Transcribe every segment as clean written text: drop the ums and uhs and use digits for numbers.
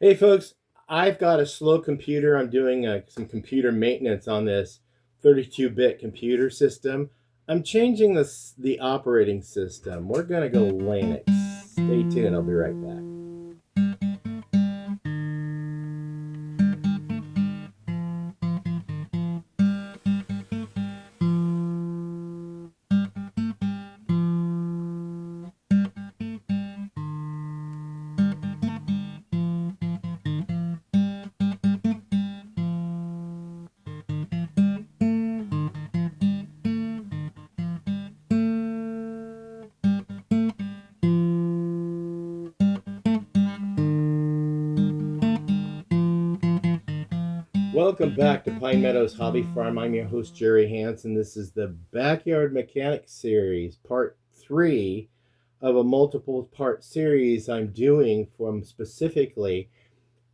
Hey folks, I've got a slow computer. I'm doing some computer maintenance on this 32-bit computer system. I'm changing the operating system. We're going to go Linux. Stay tuned. I'll be right back. Welcome back to Pine Meadows Hobby Farm. I'm your host, Jerry Hansen. This is the Backyard Mechanics Series, part 3 of a multiple part series I'm doing from specifically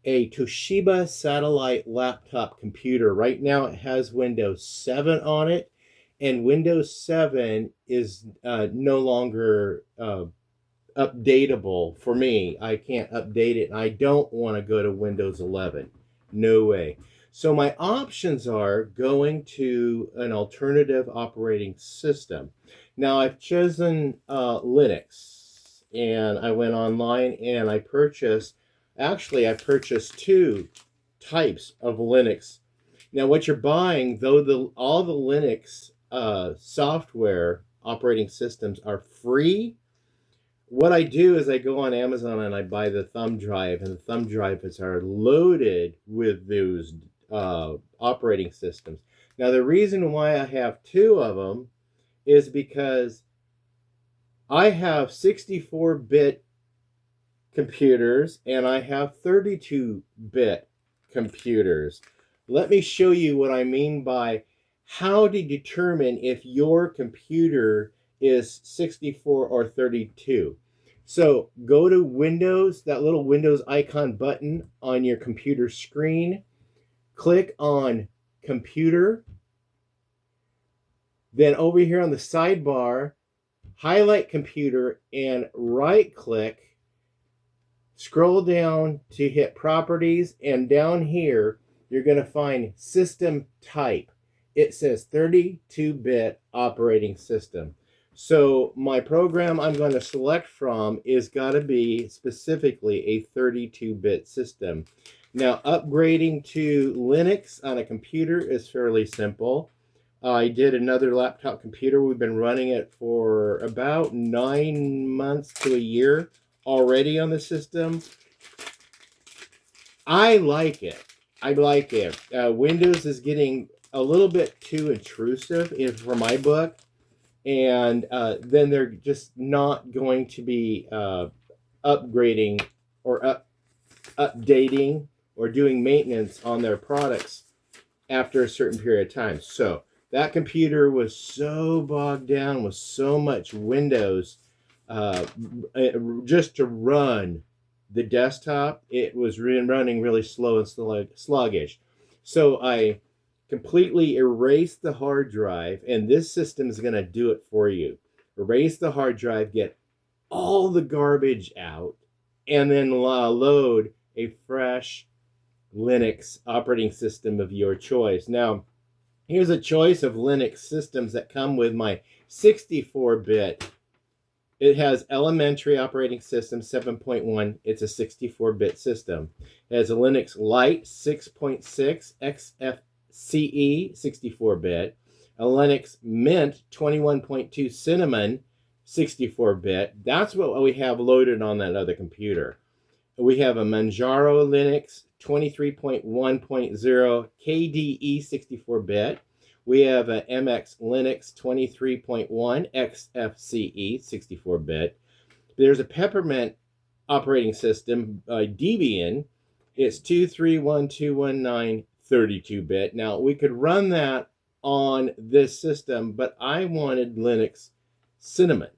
a Toshiba satellite laptop computer. Right now it has Windows 7 on it, and Windows 7 is no longer updatable for me. I can't update it, and I don't want to go to Windows 11. No way. So my options are going to an alternative operating system. Now I've chosen Linux, and I went online and I purchased two types of Linux. Now what you're buying, though all the Linux software operating systems are free, what I do is I go on Amazon and I buy the thumb drive, and the thumb drives are loaded with those operating systems. Now, the reason why I have two of them is because I have 64-bit computers and I have 32-bit computers. Let me show you what I mean by how to determine if your computer is 64 or 32. So go to Windows, that little Windows icon button on your computer screen. Click on Computer. Then over here on the sidebar, highlight Computer and right click. Scroll down to hit Properties, and down here you're going to find System Type. It says 32-bit operating system. So my program I'm going to select from is got to be specifically a 32-bit system. Now, upgrading to Linux on a computer is fairly simple. I did another laptop computer. We've been running it for about 9 months to a year already on the system. I like it. Windows is getting a little bit too intrusive for my book, and then they're just not going to be upgrading or updating or doing maintenance on their products after a certain period of time. So that computer was so bogged down with so much Windows just to run the desktop. It was running really slow and sluggish. So I completely erased the hard drive, and this system is going to do it for you. Erase the hard drive, get all the garbage out, and then load a fresh Linux operating system of your choice. Now, here's a choice of Linux systems that come with my 64-bit. It has elementary operating system 7.1. It's a 64-bit system. It has a Linux Lite 6.6 XFCE 64-bit, a Linux Mint 21.2 Cinnamon 64-bit. That's what we have loaded on that other computer. We have a Manjaro Linux 23.1.0 KDE 64-bit. We have a MX Linux 23.1 XFCE 64-bit. There's a Peppermint operating system, Debian. It's 231219 32-bit. Now, we could run that on this system, but I wanted Linux Cinnamon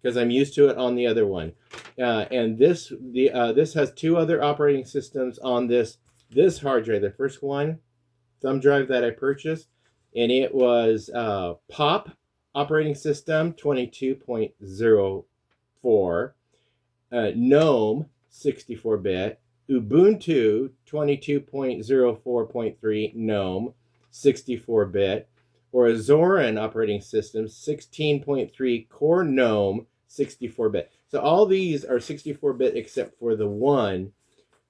because I'm used to it on the other one. And this has two other operating systems on this hard drive. The first one, thumb drive that I purchased, and it was POP operating system 22.04, GNOME 64-bit, Ubuntu 22.04.3 GNOME 64-bit, or a Zorin operating system 16.3 Core GNOME 64-bit. So all these are 64-bit except for the one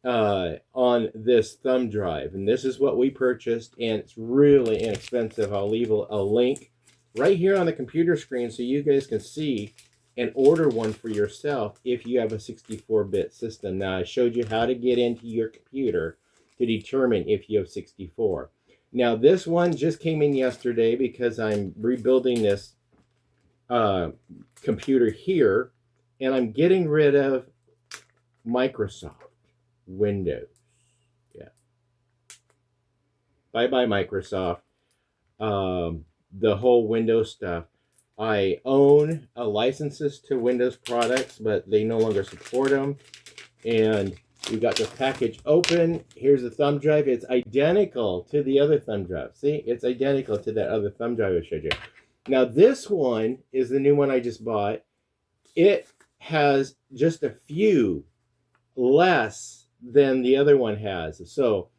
on this thumb drive. And this is what we purchased, and it's really inexpensive. I'll leave a link right here on the computer screen so you guys can see and order one for yourself if you have a 64-bit system. Now, I showed you how to get into your computer to determine if you have 64. Now, this one just came in yesterday because I'm rebuilding this computer here, and I'm getting rid of Microsoft Windows. Yeah. Bye-bye, Microsoft. The whole Windows stuff. I own licenses to Windows products, but they no longer support them. And we got the package open. Here's the thumb drive. It's identical to the other thumb drive. See, it's identical to that other thumb drive I showed you. Now, this one is the new one I just bought. It has just a few less than the other one has. So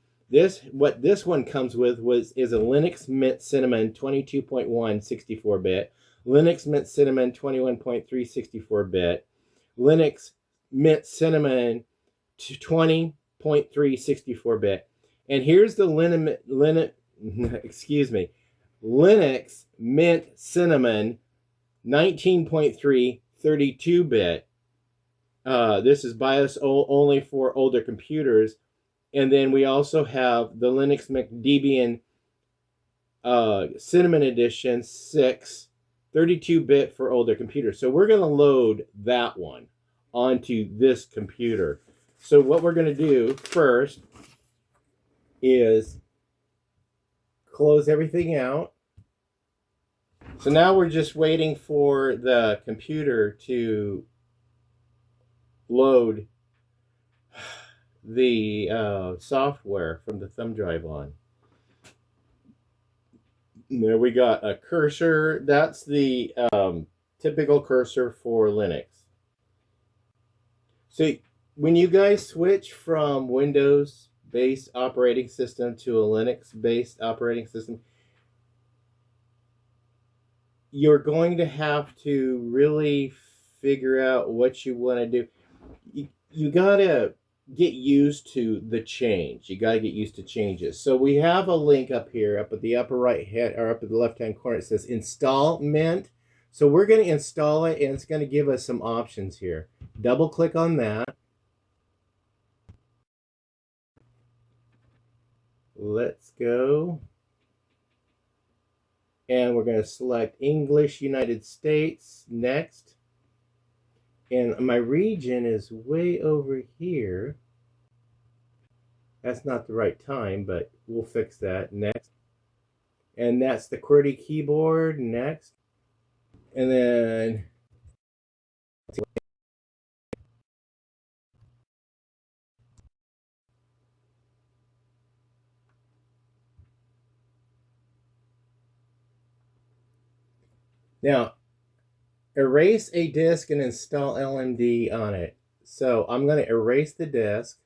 what this one comes with is a Linux Mint Cinnamon 22.1 64-bit, Linux Mint Cinnamon 21.3 64-bit, Linux Mint Cinnamon 20.3 64-bit, and here's the Linux Mint Cinnamon 19.3 32-bit. This is BIOS only for older computers. And then we also have the Linux Mint Debian Cinnamon Edition 6, 32-bit for older computers. So we're going to load that one onto this computer. So what we're going to do first is close everything out. So now we're just waiting for the computer to load the software from the thumb drive on. There we got a cursor. That's the typical cursor for Linux. So when you guys switch from Windows-based operating system to a Linux-based operating system, you're going to have to really figure out what you want to do. You got to get used to the change. You got to get used to changes. So we have a link up here, up at the upper right hand, or up at the left-hand corner. It says Install Mint. So we're going to install it, and it's going to give us some options here. Double-click on that. Let's go. And we're going to select English United States. Next. And my region is way over here. That's not the right time, but we'll fix that. Next. And that's the QWERTY keyboard. Next. And then now erase a disk and install LMD on it. So I'm going to erase the disk.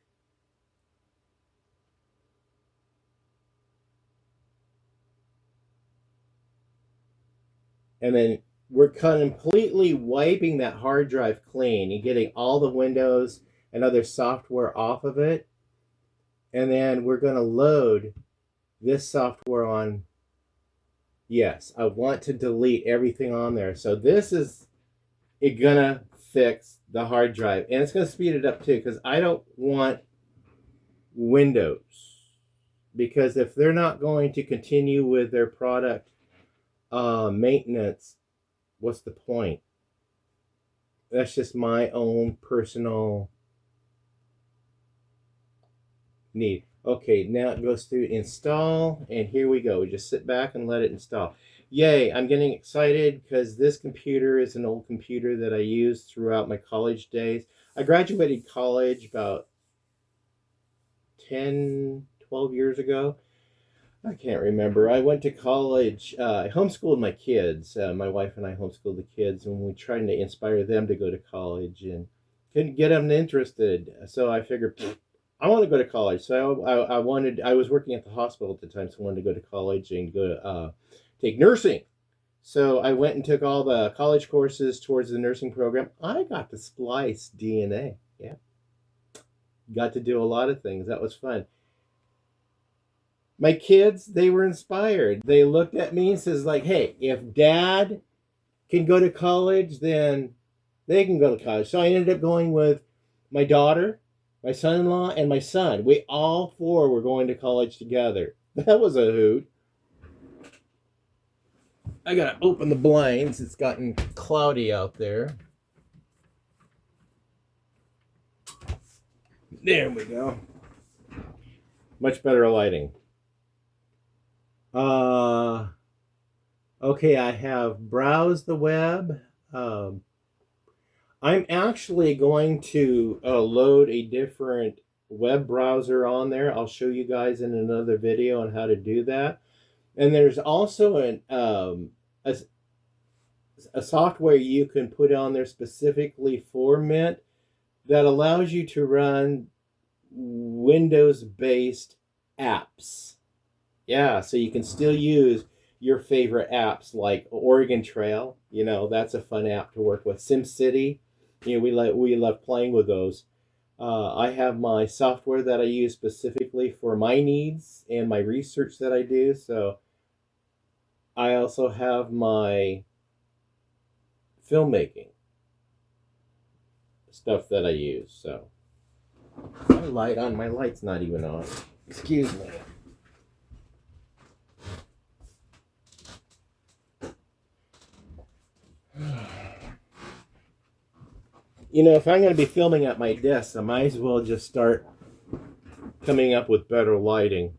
And then we're completely wiping that hard drive clean and getting all the Windows and other software off of it. And then we're going to load this software on. Yes, I want to delete everything on there. So this is gonna fix the hard drive, and it's gonna speed it up too, because I don't want Windows, because if they're not going to continue with their product maintenance, what's the point? That's just my own personal need. Okay, now it goes through install, and here we go. We just sit back and let it install. Yay, I'm getting excited because this computer is an old computer that I used throughout my college days. I graduated college about 10, 12 years ago. I can't remember. I went to college. I homeschooled my kids. My wife and I homeschooled the kids, and we tried to inspire them to go to college and couldn't get them interested. So I figured, I want to go to college. So I was working at the hospital at the time, so I wanted to go to college and go to take nursing. So I went and took all the college courses towards the nursing program. I got to splice DNA. Yeah. Got to do a lot of things. That was fun. My kids, they were inspired. They looked at me and says like, "Hey, if dad can go to college, then they can go to college." So I ended up going with my daughter, my son-in-law, and my son. We all four were going to college together. That was a hoot. I gotta open the blinds. It's gotten cloudy out there. There we go. Much better lighting. Okay, I have browsed the web. I'm actually going to load a different web browser on there. I'll show you guys in another video on how to do that. And there's also a software you can put on there specifically for Mint that allows you to run Windows-based apps. Yeah, so you can still use your favorite apps like Oregon Trail. You know, that's a fun app to work with. SimCity, you know, we love playing with those. I have my software that I use specifically for my needs and my research that I do. So I also have my filmmaking stuff that I use. So my light's not even on. Excuse me. You know, if I'm going to be filming at my desk, I might as well just start coming up with better lighting.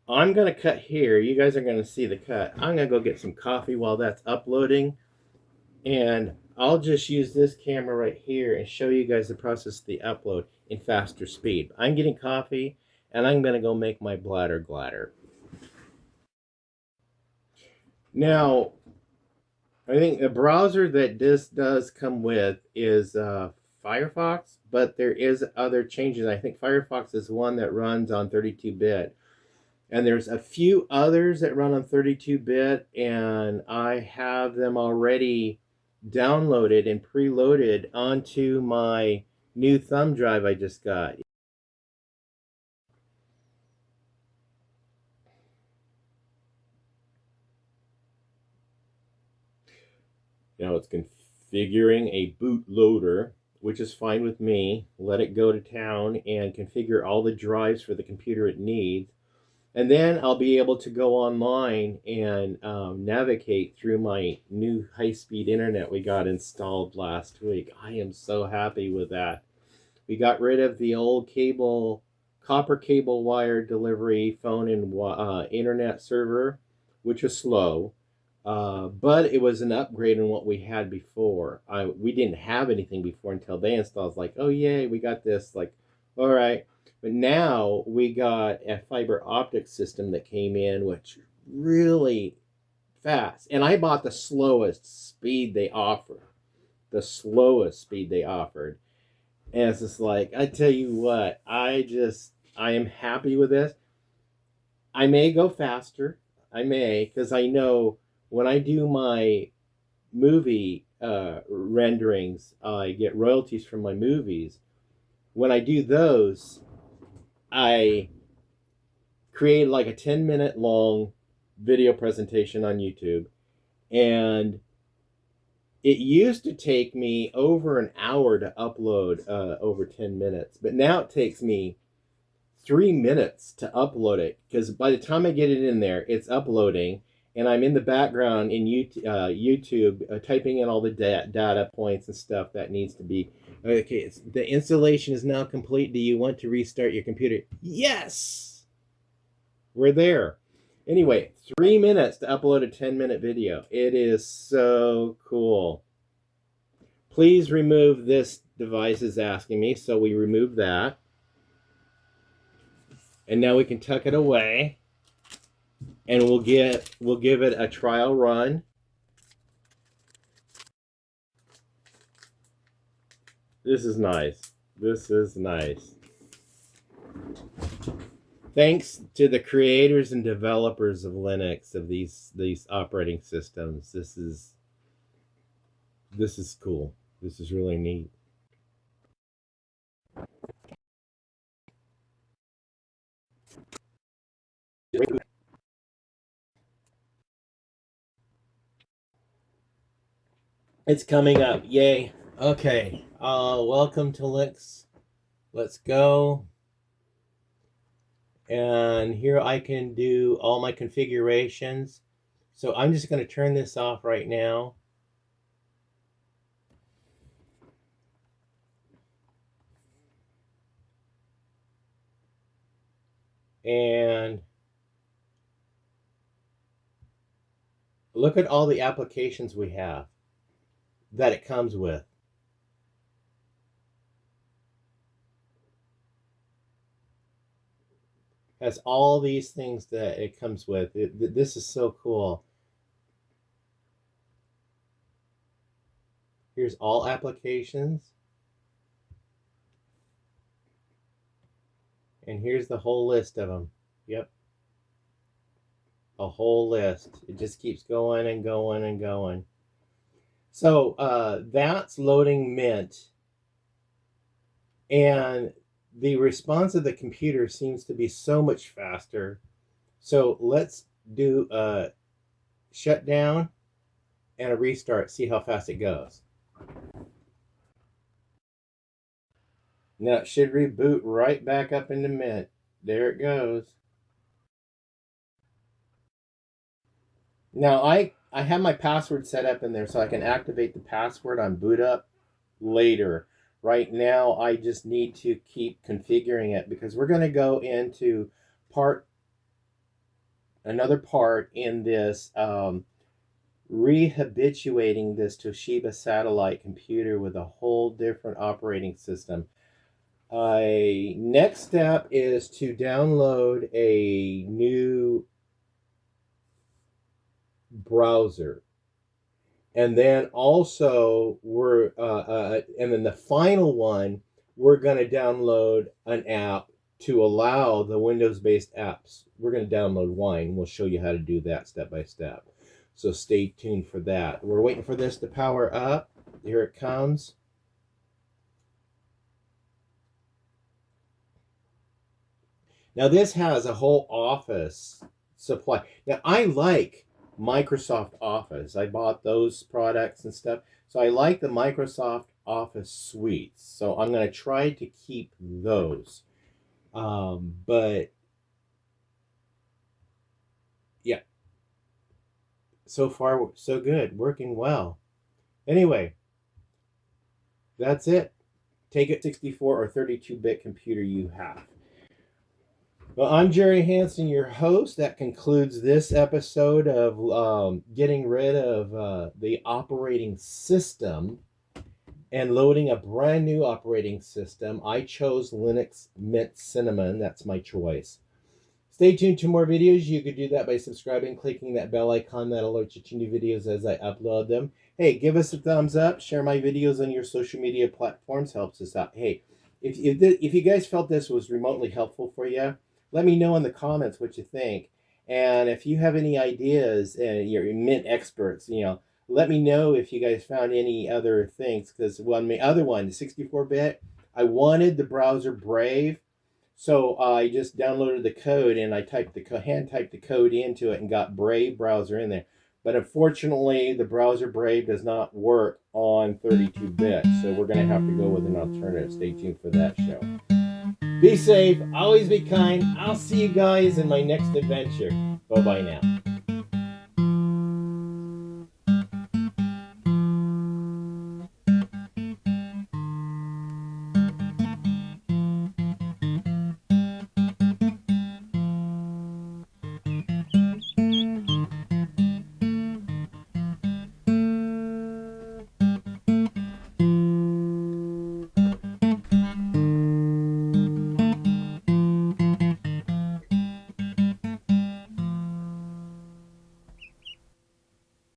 I'm going to cut here. You guys are going to see the cut. I'm going to go get some coffee while that's uploading. And I'll just use this camera right here and show you guys the process of the upload in faster speed. I'm getting coffee, and I'm going to go make my bladder gladder. Now, I think the browser that this does come with is Firefox, but there is other changes. I think Firefox is one that runs on 32-bit. And there's a few others that run on 32-bit, and I have them already downloaded and preloaded onto my new thumb drive I just got. Now it's configuring a bootloader, which is fine with me. Let it go to town and configure all the drives for the computer it needs. And then I'll be able to go online and navigate through my new high-speed internet we got installed last week. I am so happy with that. We got rid of the old copper cable wire delivery phone and internet server, which was slow. But it was an upgrade on what we had before. We didn't have anything before until they installed. It's like, oh yay, we got this. Like, all right. But now we got a fiber optic system that came in, which really fast. And I bought the slowest speed they offered. The slowest speed they offered. And it's just like, I tell you what, I am happy with this. I may go faster. I may, because I know when I do my movie renderings, I get royalties from my movies. When I do those, I create like a 10-minute long video presentation on YouTube. And it used to take me over an hour to upload over 10 minutes. But now it takes me 3 minutes to upload it. Because by the time I get it in there, it's uploading. And I'm in the background in YouTube typing in all the data points and stuff that needs to be. Okay, the installation is now complete. Do you want to restart your computer? Yes! We're there. Anyway, 3 minutes to upload a 10-minute video. It is so cool. Please remove this device is asking me, so we remove that. And now we can tuck it away, and we'll give it a trial run. This is nice. This is nice. Thanks to the creators and developers of Linux, of these operating systems. This is cool. This is really neat. It's coming up. Yay. Okay. Welcome to Linux. Let's go. And here I can do all my configurations. So I'm just going to turn this off right now. And look at all the applications we have that it comes with. Has all these things that it comes with. This is so cool. Here's all applications. And here's the whole list of them. Yep. A whole list. It just keeps going and going and going. So that's loading Mint. And the response of the computer seems to be so much faster. So let's do a shutdown and a restart, see how fast it goes. Now it should reboot right back up into Mint. There it goes. Now I have my password set up in there so I can activate the password on boot up later. Right now I just need to keep configuring it because we're going to go into another part in this rehabituating this Toshiba satellite computer with a whole different operating system. Next step is to download a new browser, and then also and then the final one, we're going to download an app to allow the Windows-based apps. We're going to download Wine. We'll show you how to do that step by step. So stay tuned for that. We're waiting for this to power up. Here it comes. Now this has a whole Office supply. Now I like Microsoft Office. I bought those products and stuff. So I like the Microsoft Office suites. So I'm going to try to keep those. But yeah, so far so good, working well. Anyway, that's it. Take a 64 or 32-bit computer you have. Well, I'm Jerry Hansen, your host. That concludes this episode of getting rid of the operating system and loading a brand new operating system. I chose Linux Mint Cinnamon. That's my choice. Stay tuned to more videos. You could do that by subscribing, clicking that bell icon that alerts you to new videos as I upload them. Hey, give us a thumbs up. Share my videos on your social media platforms. Helps us out. Hey, if you guys felt this was remotely helpful for you, let me know in the comments what you think. And if you have any ideas, and you're Mint experts, let me know if you guys found any other things. Because the other one, the 64-bit, I wanted the browser Brave. So I just downloaded the code and I hand typed the code into it and got Brave browser in there. But unfortunately, the browser Brave does not work on 32-bit. So we're going to have to go with an alternative. Stay tuned for that show. Be safe. Always be kind. I'll see you guys in my next adventure. Bye-bye now.